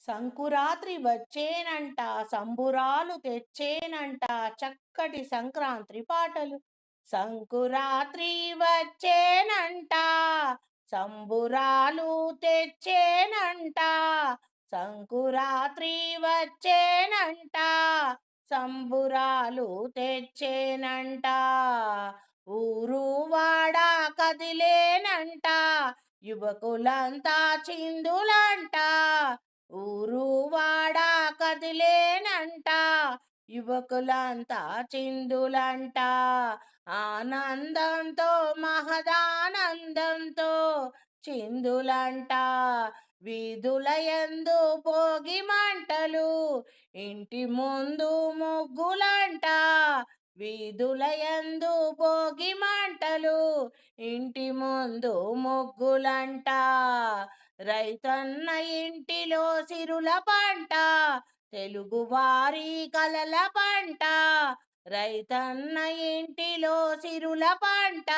సంకురాత్రి వచ్చేనంట, సంబురాలు తెచ్చేనంట, చక్కటి సంక్రాంతి పాటలు. సంకురాత్రి వచ్చేనంట, సంబురాలు తెచ్చేనంట. సంకురాత్రి వచ్చేనంట, సంబురాలు తెచ్చేనంట. ఊరు వాడ కదిలేనంట, యువకులంతా చిందులంట. ఊరు వాడ కదిలేనంట, యువకులంతా చిందులంట. ఆనందంతో మహదానందంతో చిందులంట. వీధుల యందు భోగి మంటలు, ఇంటి ముందు ముగ్గులంట. వీధుల యందు భోగి మంటలు, ఇంటి ముందు ముగ్గులంట. రైతన్న ఇంటిలో సిరుల పంట, తెలుగువారి కలల పంట. రైతన్న ఇంటిలో సిరుల పంట,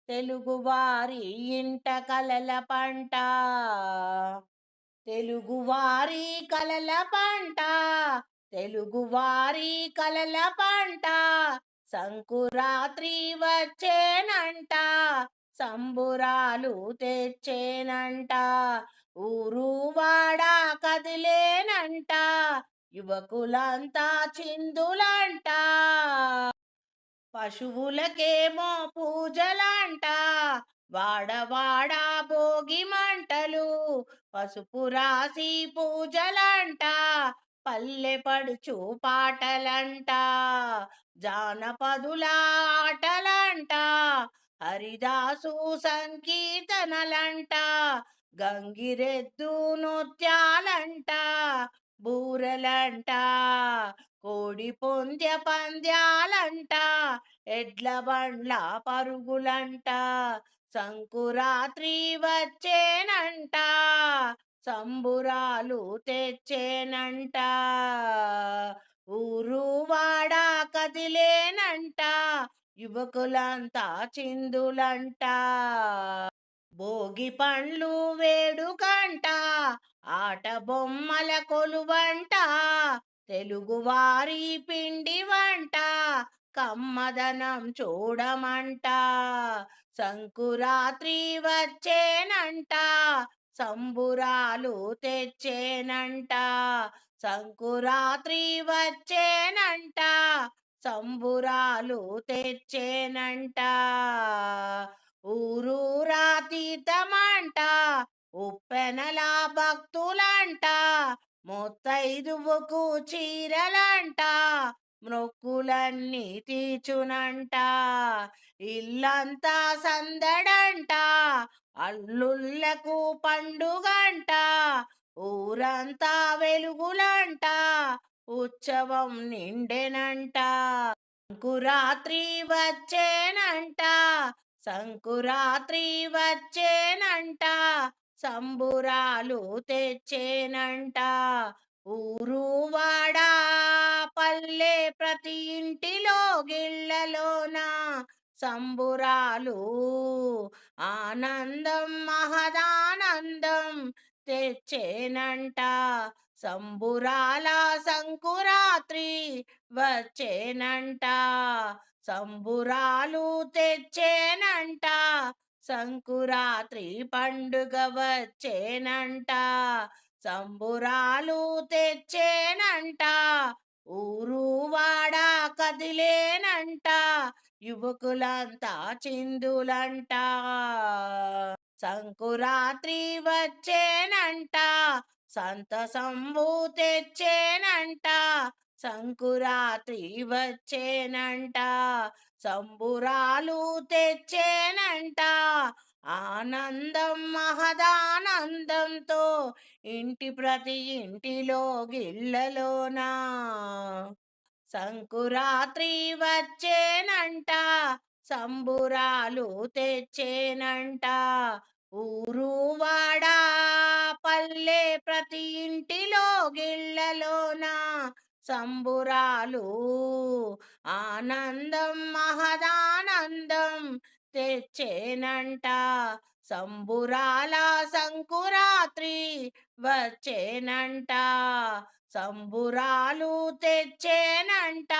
తెలుగువారి ఇంట కలల పంట. తెలుగువారి కలల పంట, తెలుగువారి కలల పంట. సంకురాత్రి వచ్చేనంట, సంబురాలు తెచ్చేనంట. ఊరు వాడ కదిలేనంట, యువకులంతా చిందులంట. పశువులకేమో పూజలంట, వాడవాడ భోగి మంటలు. పసుపు రాసి పూజలంట, పల్లె పడుచు పాటలంట. జానపదుల ఆటలంట, హరిదాసు సంకీర్తనలంట. గంగిరెద్దు నృత్యాలంట, బూరలంట. కోడి పొంద్య పంద్యాలంట, ఎడ్ల బండ్ల పరుగులంట. సంకురాత్రి వచ్చేనంట, సంబురాలు తెచ్చేనంట. ఊరు వాడ కదిలేనంట, యువకులంతా చిందులంట. భోగి పండ్లు వేడుకంట, ఆట బొమ్మల కొలువంట. తెలుగువారి పిండి వంట, కమ్మదనం చూడమంట. సంకురాత్రి వచ్చేనంట, సంబురాలు తెచ్చేనంట. సంకురాత్రి వచ్చేనంట, సంబురాలు తెచ్చేనంట. ఊరూరా తీర్థమంట, ఉప్పెనల భక్తులంట. ముత్తైదువుకు చీరలంట, మొక్కులన్నీ తీర్చునంట. ఇల్లంతా సందడంట, అల్లుళ్ళకు పండుగంట. ఊరంతా వెలుగులంట, ఉత్సవం నిండెనంట. సంకురాత్రి వచ్చేనంట, సంకురాత్రి వచ్చేనంట, సంబురాలు తెచ్చేనంట. ఊరు వాడ పల్లె ప్రతి ఇంటిలో గిళ్ళలోన సంబురాలు. ఆనందం మహదానందం తెచ్చేనంట. సంబురాల సంకురాత్రి వచ్చేనంట, సంబురాలు తెచ్చేనంట. సంకురాత్రి పండుగ వచ్చేనంట, సంబురాలు తెచ్చేనంట. ఊరు వాడ కదిలేనంట, యువకులంతా చిందులంట. సంకురాత్రి వచ్చేనంట, సంతసంబు తెచ్చేనంట. సంకురాత్రి వచ్చేనంట, సంబురాలు తెచ్చేనంట. ఆనందం మహదానందంతో ఇంటి ప్రతి ఇంటిలో గిళ్ళలోన సంకురాత్రి వచ్చేనంట, సంబురాలు తెచ్చేనంట. ఊరు వాడ పల్లె ప్రతి ఇంటిలో గిళ్ళలోన సంబురాలు. ఆనందం మహదానందం తెచ్చేనంట. సంబురాల సంకురాత్రి వచ్చేనంట. సంబురాలు తెచ్చేనంట.